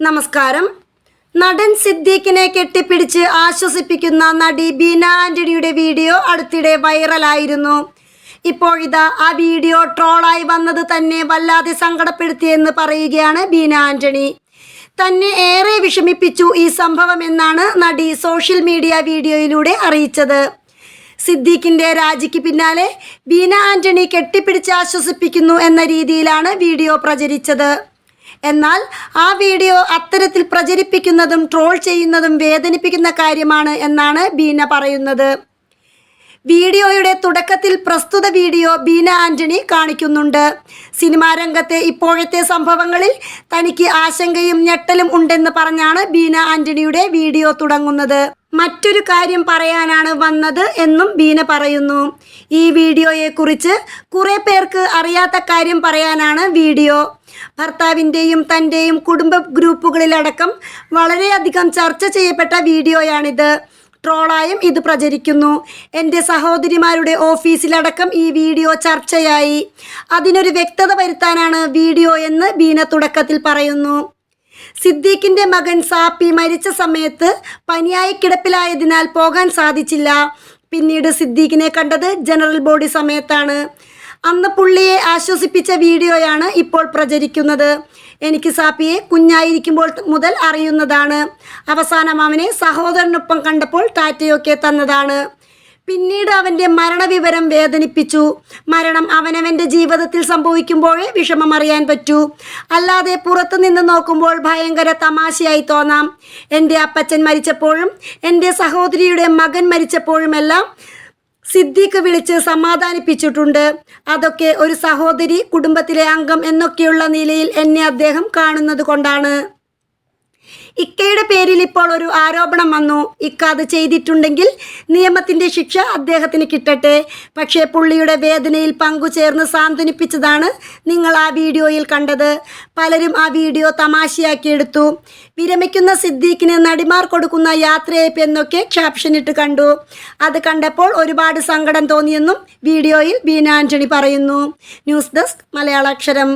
നമസ്കാരം. നടൻ സിദ്ദീഖിനെ കെട്ടിപ്പിടിച്ച് ആശ്വസിപ്പിക്കുന്ന നടി ബീന ആന്റണിയുടെ വീഡിയോ അടുത്തിടെ വൈറലായിരുന്നു. ഇപ്പോഴിതാ ആ വീഡിയോ ട്രോളായി വന്നത് തന്നെ വല്ലാതെ സങ്കടപ്പെടുത്തിയെന്ന് പറയുകയാണ് ബീന ആന്റണി. തന്നെ ഏറെ വിഷമിപ്പിച്ചു ഈ സംഭവം എന്നാണ് നടി സോഷ്യൽ മീഡിയ വീഡിയോയിലൂടെ അറിയിച്ചത്. സിദ്ദീഖിൻ്റെ രാജിക്ക് പിന്നാലെ ബീന ആന്റണി കെട്ടിപ്പിടിച്ച് ആശ്വസിപ്പിക്കുന്നു എന്ന രീതിയിലാണ് വീഡിയോ പ്രചരിച്ചത്. എന്നാൽ ആ വീഡിയോ അത്തരത്തിൽ പ്രചരിപ്പിക്കുന്നതും ട്രോൾ ചെയ്യുന്നതും വേദനിപ്പിക്കുന്ന കാര്യമാണ് എന്നാണ് ബീന പറയുന്നത്. വീഡിയോയുടെ തുടക്കത്തിൽ പ്രസ്തുത വീഡിയോ ബീന ആന്റണി കാണിക്കുന്നുണ്ട്. സിനിമാ രംഗത്തെ ഇപ്പോഴത്തെ സംഭവങ്ങളിൽ തനിക്ക് ആശങ്കയും ഞെട്ടലും ഉണ്ടെന്ന് പറഞ്ഞാണ് ബീന ആന്റണിയുടെ വീഡിയോ തുടങ്ങുന്നത്. മറ്റൊരു കാര്യം പറയാനാണ് വന്നത് എന്നും ബീന പറയുന്നു. ഈ വീഡിയോയെക്കുറിച്ച് കുറേ പേർക്ക് അറിയാത്ത കാര്യം പറയാനാണ് വീഡിയോ. ഭർത്താവിൻ്റെയും തൻ്റെയും കുടുംബ ഗ്രൂപ്പുകളിലടക്കം വളരെയധികം ചർച്ച ചെയ്യപ്പെട്ട വീഡിയോയാണിത്. ട്രോളായും ഇത് പ്രചരിക്കുന്നു. എൻ്റെ സഹോദരിമാരുടെ ഓഫീസിലടക്കം ഈ വീഡിയോ ചർച്ചയായി. അതിനൊരു വ്യക്തത വരുത്താനാണ് വീഡിയോ എന്ന് ബീന തുടക്കത്തിൽ പറയുന്നു. സിദ്ദീഖിൻ്റെ മകൻ സാപ്പി മരിച്ച സമയത്ത് പനിയായി കിടപ്പിലായതിനാൽ പോകാൻ സാധിച്ചില്ല. പിന്നീട് സിദ്ദീഖിനെ കണ്ടത് ജനറൽ ബോഡി സമയത്താണ്. അന്ന് പുള്ളിയെ ആശ്വസിപ്പിച്ച വീഡിയോയാണ് ഇപ്പോൾ പ്രചരിക്കുന്നത്. എനിക്ക് സാപ്പിയെ കുഞ്ഞായിരിക്കുമ്പോൾ മുതൽ അറിയുന്നതാണ്. അവസാനം അവനെ സഹോദരനൊപ്പം കണ്ടപ്പോൾ ടാറ്റയൊക്കെ തന്നതാണ്. പിന്നീട് അവൻ്റെ മരണവിവരം വേദനിപ്പിച്ചു. മരണം അവനവൻ്റെ ജീവിതത്തിൽ സംഭവിക്കുമ്പോഴേ വിഷമം അറിയാൻ പറ്റൂ. അല്ലാതെ പുറത്തു നിന്ന് നോക്കുമ്പോൾ ഭയങ്കര തമാശയായി തോന്നാം. എൻ്റെ അപ്പച്ചൻ മരിച്ചപ്പോഴും എൻ്റെ സഹോദരിയുടെ മകൻ മരിച്ചപ്പോഴുമെല്ലാം സിദ്ദീഖ് വിളിച്ച് സമാധാനിപ്പിച്ചിട്ടുണ്ട്. അതൊക്കെ ഒരു സഹോദരി, കുടുംബത്തിലെ അംഗം എന്നൊക്കെയുള്ള നിലയിൽ എന്നെ അദ്ദേഹം കാണുന്നത് കൊണ്ടാണ്. ഇക്കയുടെ പേരിൽ ഇപ്പോൾ ഒരു ആരോപണം വന്നു. ഇക്ക അത് ചെയ്തിട്ടുണ്ടെങ്കിൽ നിയമത്തിൻ്റെ ശിക്ഷ അദ്ദേഹത്തിന് കിട്ടട്ടെ. പക്ഷേ പുള്ളിയുടെ വേദനയിൽ പങ്കുചേർന്ന് സാന്ത്വനിപ്പിച്ചതാണ് നിങ്ങൾ ആ വീഡിയോയിൽ കണ്ടത്. പലരും ആ വീഡിയോ തമാശയാക്കിയെടുത്തു. വിരമിക്കുന്ന സിദ്ദീഖിന് നടിമാർ കൊടുക്കുന്ന യാത്രയപ്പ് എന്നൊക്കെ ക്യാപ്ഷനിട്ട് കണ്ടു. അത് കണ്ടപ്പോൾ ഒരുപാട് സങ്കടം തോന്നിയെന്നും വീഡിയോയിൽ ബീന ആന്റണി പറയുന്നു. News desk മലയാളാക്ഷരം.